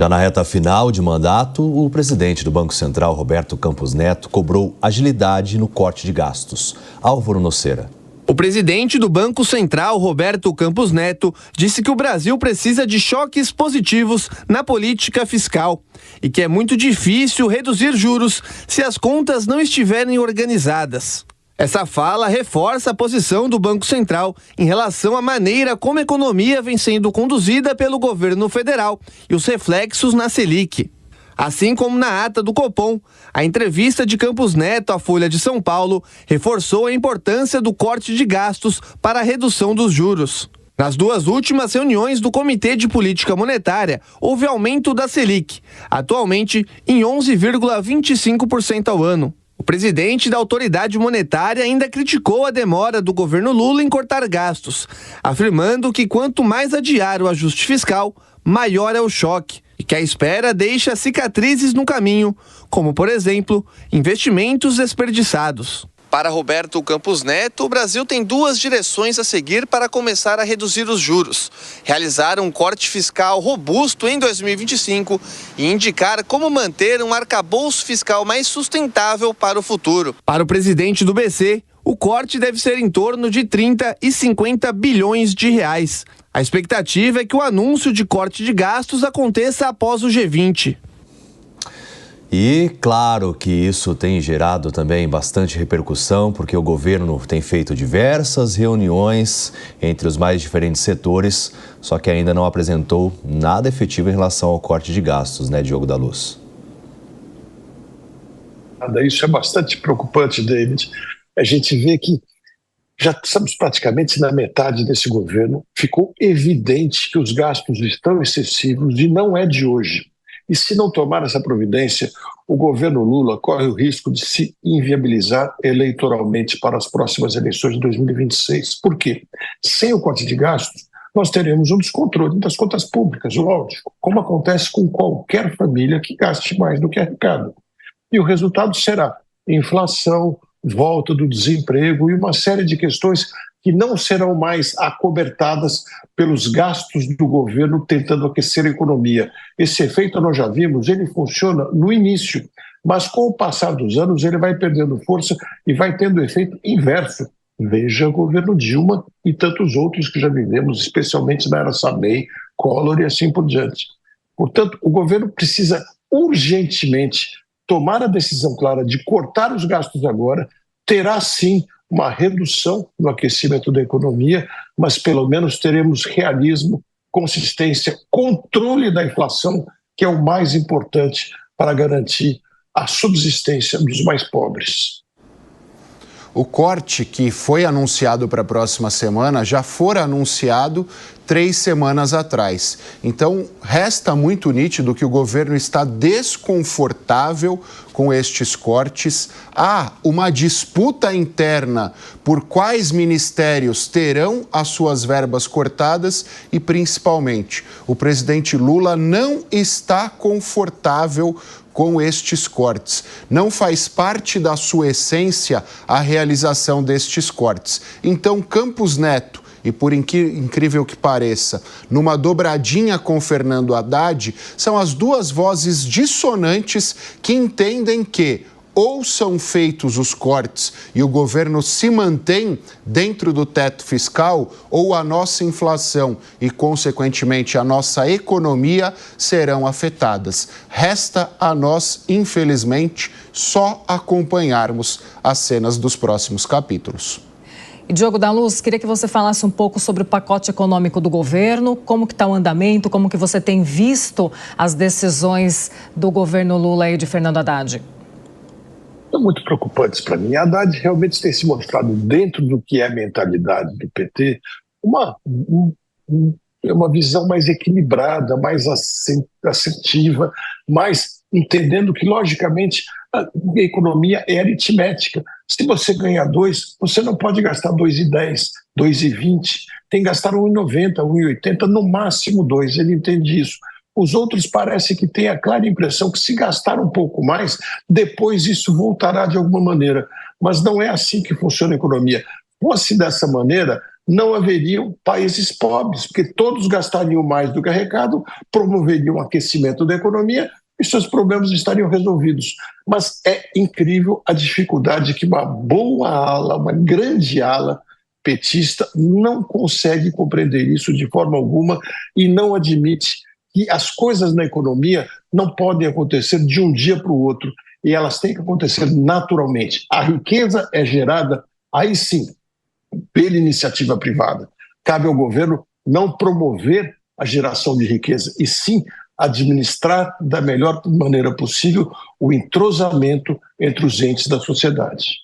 Já na reta final de mandato, o presidente do Banco Central, Roberto Campos Neto, cobrou agilidade no corte de gastos. Álvaro Nocera. O presidente do Banco Central, Roberto Campos Neto, disse que o Brasil precisa de choques positivos na política fiscal e que é muito difícil reduzir juros se as contas não estiverem organizadas. Essa fala reforça a posição do Banco Central em relação à maneira como a economia vem sendo conduzida pelo governo federal e os reflexos na Selic. Assim como na ata do Copom, a entrevista de Campos Neto à Folha de São Paulo reforçou a importância do corte de gastos para a redução dos juros. Nas duas últimas reuniões do Comitê de Política Monetária, houve aumento da Selic, atualmente em 11,25% ao ano. O presidente da autoridade monetária ainda criticou a demora do governo Lula em cortar gastos, afirmando que quanto mais adiar o ajuste fiscal, maior é o choque e que a espera deixa cicatrizes no caminho, como, por exemplo, investimentos desperdiçados. Para Roberto Campos Neto, o Brasil tem duas direções a seguir para começar a reduzir os juros: realizar um corte fiscal robusto em 2025 e indicar como manter um arcabouço fiscal mais sustentável para o futuro. Para o presidente do BC, o corte deve ser em torno de 30 e 50 bilhões de reais. A expectativa é que o anúncio de corte de gastos aconteça após o G20. E claro que isso tem gerado também bastante repercussão, porque o governo tem feito diversas reuniões entre os mais diferentes setores, só que ainda não apresentou nada efetivo em relação ao corte de gastos, né, Diogo da Luz? Isso é bastante preocupante, David. A gente vê que já estamos praticamente na metade desse governo. Ficou evidente que os gastos estão excessivos e não é de hoje. E se não tomar essa providência, o governo Lula corre o risco de se inviabilizar eleitoralmente para as próximas eleições de 2026. Por quê? Sem o corte de gastos, nós teremos um descontrole das contas públicas, lógico, como acontece com qualquer família que gaste mais do que arrecada. E o resultado será inflação, volta do desemprego e uma série de questões que não serão mais acobertadas pelos gastos do governo tentando aquecer a economia. Esse efeito nós já vimos, ele funciona no início, mas com o passar dos anos ele vai perdendo força e vai tendo efeito inverso. Veja o governo Dilma e tantos outros que já vivemos, especialmente na era Sarney, Collor e assim por diante. Portanto, o governo precisa urgentemente tomar a decisão clara de cortar os gastos agora. Terá sim uma redução no aquecimento da economia, mas pelo menos teremos realismo, consistência, controle da inflação, que é o mais importante para garantir a subsistência dos mais pobres. O corte que foi anunciado para a próxima semana já fora anunciado 3 semanas atrás. Então, resta muito nítido que o governo está desconfortável com estes cortes. Há uma disputa interna por quais ministérios terão as suas verbas cortadas e, principalmente, o presidente Lula não está confortável com estes cortes. Não faz parte da sua essência a realização destes cortes. Então, Campos Neto, e por incrível que pareça, numa dobradinha com Fernando Haddad, são as duas vozes dissonantes que entendem que ou são feitos os cortes e o governo se mantém dentro do teto fiscal, ou a nossa inflação e, consequentemente, a nossa economia serão afetadas. Resta a nós, infelizmente, só acompanharmos as cenas dos próximos capítulos. E Diogo da Luz, queria que você falasse um pouco sobre o pacote econômico do governo, como que está o andamento, como que você tem visto as decisões do governo Lula e de Fernando Haddad. São muito preocupantes para mim. A Haddad realmente tem se mostrado, dentro do que é a mentalidade do PT, uma visão mais equilibrada, mais assertiva, mais entendendo que, logicamente, a economia é aritmética. Se você ganhar 2, você não pode gastar 2,10, 2,20, tem que gastar 1,90, 1,80, no máximo 2, ele entende isso. Os outros parece que têm a clara impressão que se gastar um pouco mais, depois isso voltará de alguma maneira. Mas não é assim que funciona a economia. Fosse dessa maneira, não haveriam países pobres, porque todos gastariam mais do que arrecadam, promoveriam um aquecimento da economia e seus problemas estariam resolvidos. Mas é incrível a dificuldade que uma boa ala, uma grande ala petista não consegue compreender isso de forma alguma e não admite que as coisas na economia não podem acontecer de um dia para o outro e elas têm que acontecer naturalmente. A riqueza é gerada, aí sim, pela iniciativa privada. Cabe ao governo não promover a geração de riqueza, e sim administrar da melhor maneira possível o entrosamento entre os entes da sociedade.